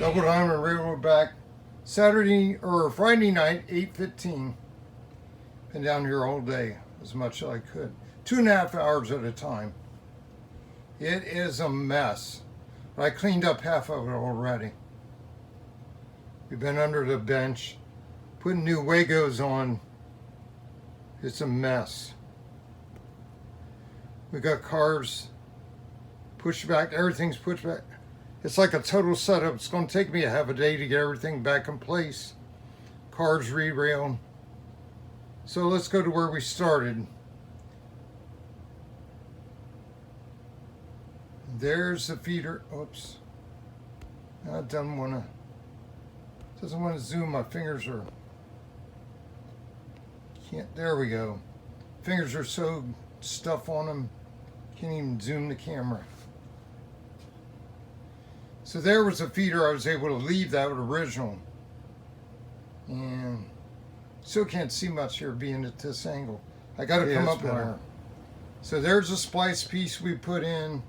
Double Diamond Railroad back Saturday or Friday night, 8:15. Been down here all day as much as I could. 2.5 hours at a time. It is a mess. But I cleaned up half of it already. We've been under the bench, putting new Wagos on. It's a mess. We got cars pushed back, everything's pushed back. It's like a total setup. It's going to take me a half a day to get everything back in place. Cars re-railed. So let's go to where we started. There's the feeder. Oops. That doesn't want to zoom. My fingers are, can't, there we go. Fingers are so stuff on them, can't even zoom the camera. So there was a feeder. I was able to leave that original. And still can't see much here being at this angle. I got to come up there. So there's a splice piece we put in.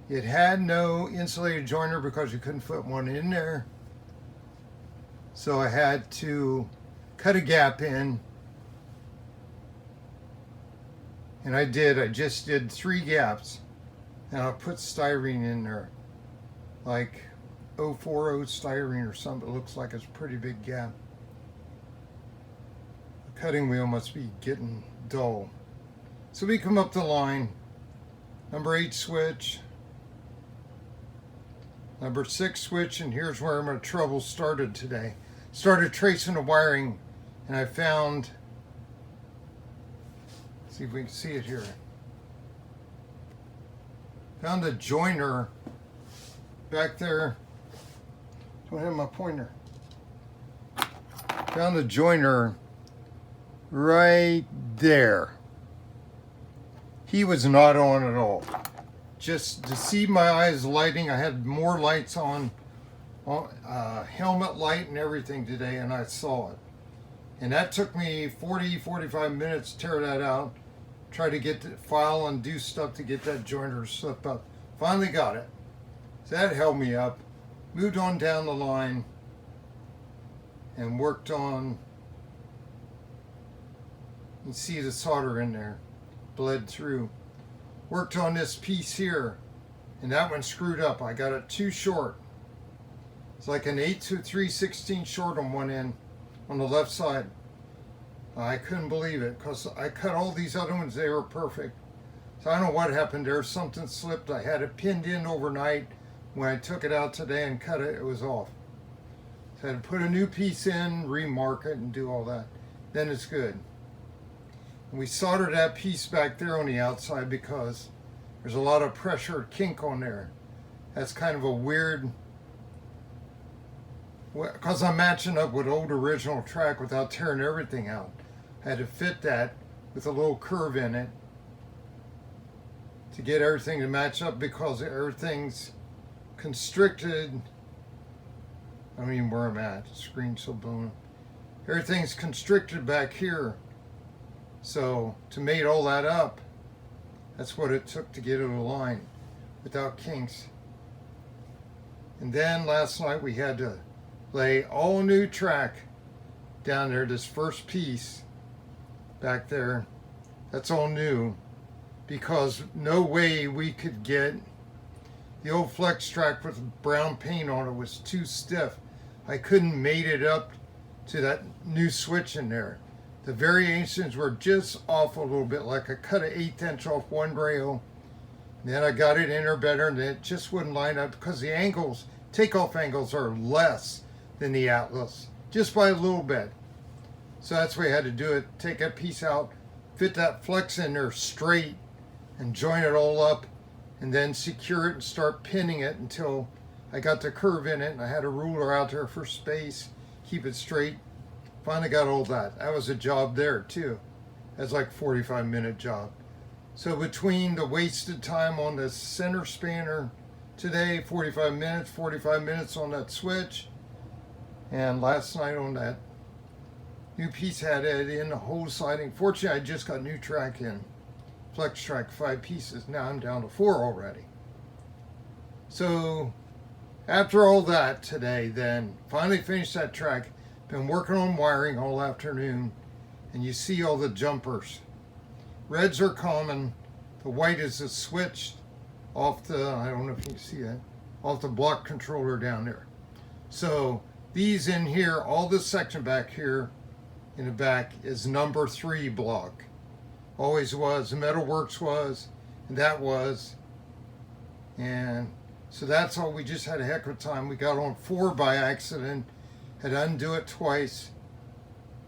It had no insulated joiner because you couldn't put one in there. So I had to cut a gap in. And I did. I just did 3 gaps. And I put styrene in there. Like 040 styrene or something. It looks like it's a pretty big gap. The cutting wheel must be getting dull. So we come up the line. Number 8 switch. Number 6 switch, and here's where my trouble started today. Started tracing the wiring, and I found, see if we can see it here. Found a joiner back there. Don't have my pointer. Found a joiner right there. He was not on at all. Just to see my eyes lighting, I had more lights on, helmet light and everything today, and I saw it. And that took me 45 minutes to tear that out, try to get the file and do stuff to get that joiner to slip up. Finally got it. So that held me up. Moved on down the line and worked on, you can see the solder in there, bled through. Worked on this piece here, and that one screwed up. I got it too short. It's like an 8 to 3/16 short on one end, on the left side. I couldn't believe it, because I cut all these other ones, they were perfect. So I don't know what happened there, something slipped. I had it pinned in overnight. When I took it out today and cut it, it was off. So I had to put a new piece in, remark it, and do all that. Then it's good. We soldered that piece back there on the outside because there's a lot of pressure kink on there. That's kind of a weird, because I'm matching up with old original track without tearing everything out. I had to fit that with a little curve in it to get everything to match up, because everything's constricted. I don't even where I'm at, the screen's so blown. Everything's constricted back here. So to mate all that up, that's what it took to get it aligned without kinks. And then last night we had to lay all new track down there, this first piece back there. That's all new, because no way we could get the old flex track with brown paint on it, was too stiff. I couldn't mate it up to that new switch in there. The variations were just off a little bit, like I cut an 1/8 inch off one rail, then I got it in there better, and it just wouldn't line up because the angles, takeoff angles, are less than the Atlas, just by a little bit. So that's why I had to do it, take that piece out, fit that flex in there straight, and join it all up, and then secure it and start pinning it until I got the curve in it, and I had a ruler out there for space, keep it straight. Finally got all that. That was a job there too. That's like a 45-minute job. So between the wasted time on the center spanner today, 45 minutes on that switch, and last night on that new piece, had it in the whole siding. Fortunately, I just got new track in. Flex track, 5 pieces. Now I'm down to 4 already. So after all that today, then finally finished that track. Been working on wiring all afternoon, and you see all the jumpers. Reds are common. The white is a switch off the, I don't know if you can see that, off the block controller down there. So these in here, all this section back here in the back is number 3 block. Always was, the MetalWorx was, and that was. And so that's all. We just had a heck of a time. We got on 4 by accident, had to undo it twice.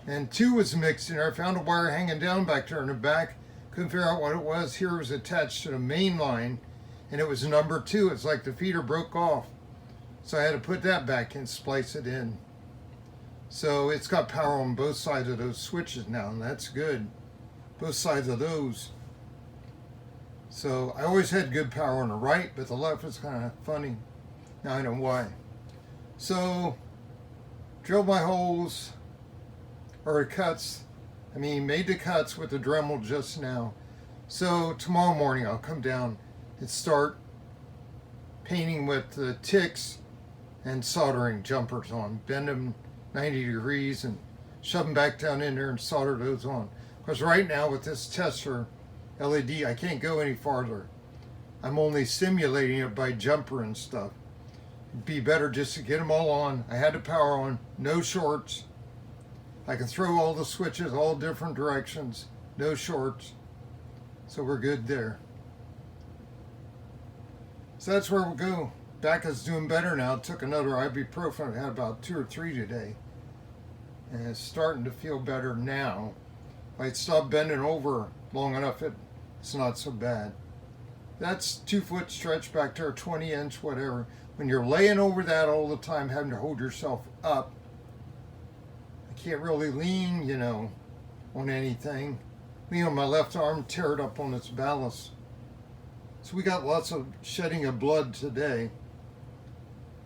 And 2 was mixed in there. I found a wire hanging down back there in the back. Couldn't figure out what it was. Here it was attached to the main line, and it was number 2. It's like the feeder broke off. So I had to put that back and splice it in. So it's got power on both sides of those switches now, and that's good. Both sides of those. So I always had good power on the right, but the left was kind of funny. Now I know why. So drilled my holes, or cuts. I mean, made the cuts with the Dremel just now. So tomorrow morning I'll come down and start painting with the ticks and soldering jumpers on. Bend them 90 degrees and shove them back down in there and solder those on. Because right now with this tester LED, I can't go any farther. I'm only simulating it by jumper and stuff. It'd be better just to get them all on. I had the power on, no shorts. I can throw all the switches all different directions, no shorts. So we're good there. So that's where we'll go. Back is doing better now. Took another ibuprofen. I had about 2 or 3 today. And it's starting to feel better now. If I stop bending over long enough, it's not so bad. That's 2 foot stretch back there, 20 inch, whatever. When you're laying over that all the time, having to hold yourself up, I can't really lean, you know, on anything. Lean on my left arm, tear it up on its ballast. So we got lots of shedding of blood today.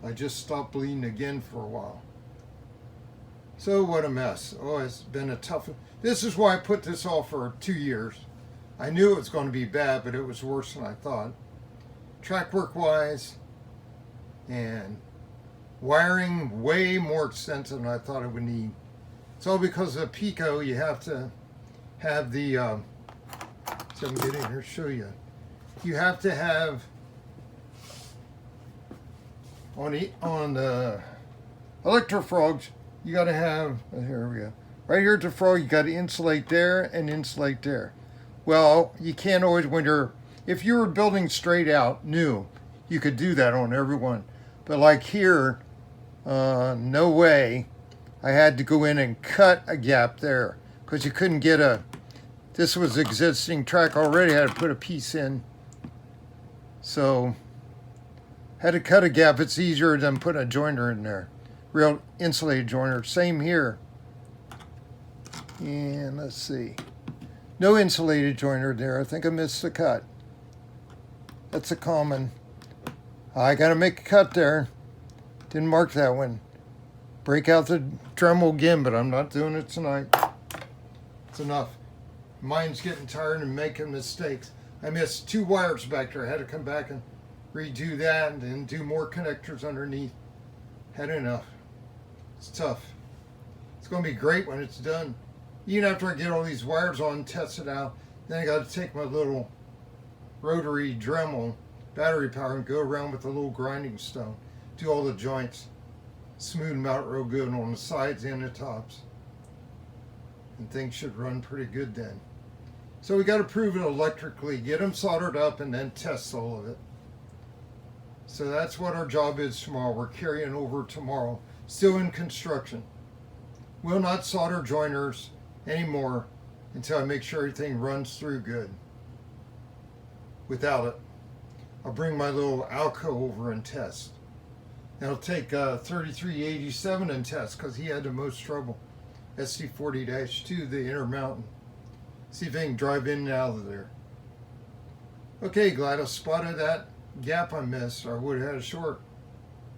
I just stopped bleeding again for a while. So what a mess. Oh, it's been a tough... This is why I put this off for 2 years. I knew it was going to be bad, but it was worse than I thought. Track work wise and wiring way more extensive than I thought it would need. It's all because of Peco. You have to have the... so let me get in here and show you. You have to have on the Electrofrogs, you got to have, here we go, right here at the frog, you got to insulate there and insulate there. Well, you can't always, if you were building straight out new, you could do that on every one. But like here, no way. I had to go in and cut a gap there because you couldn't get this was existing track already. I had to put a piece in. So, had to cut a gap. It's easier than putting a joiner in there. Real insulated joiner. Same here. And let's see. No insulated joiner there. I think I missed the cut. That's a common. I got to make a cut there. Didn't mark that one. Break out the Dremel again, but I'm not doing it tonight. It's enough. Mine's getting tired and making mistakes. I missed 2 wires back there. I had to come back and redo that and then do more connectors underneath. Had enough. It's tough. It's going to be great when it's done. Even after I get all these wires on, test it out, then I got to take my little rotary Dremel battery power and go around with a little grinding stone. Do all the joints. Smooth them out real good on the sides and the tops. And things should run pretty good then. So we got to prove it electrically, get them soldered up, and then test all of it. So that's what our job is tomorrow. We're carrying over tomorrow. Still in construction. Will not solder joiners anymore until I make sure everything runs through good. Without it, I'll bring my little Alco over and test. And I'll take 3387 and test because he had the most trouble. SD40-2, the Intermountain. See if I can drive in and out of there. Okay, glad I spotted that gap I missed, or I would have had a short.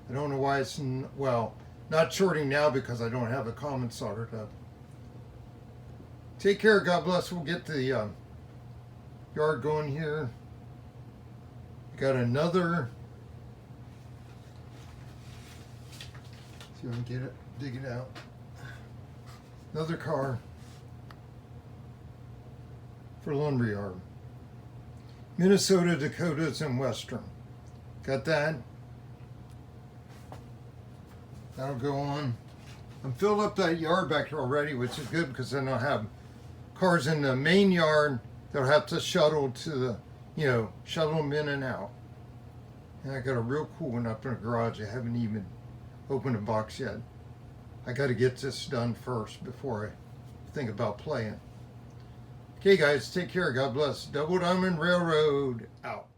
I don't know why it's, well, not shorting now because I don't have the common soldered up. Take care, God bless. We'll get the yard going here. Got another See if I can get it, dig it out. Another car for laundry yard. Minnesota, Dakotas, and Western. Got that? That'll go on. I'm filled up that yard back here already, which is good because then I'll have cars in the main yard that'll have to shuttle to the, shuttle them in and out. And I got a real cool one up in the garage. I haven't even opened a box yet. I got to get this done first before I think about playing. Okay, guys, take care. God bless. Double Diamond Railroad out.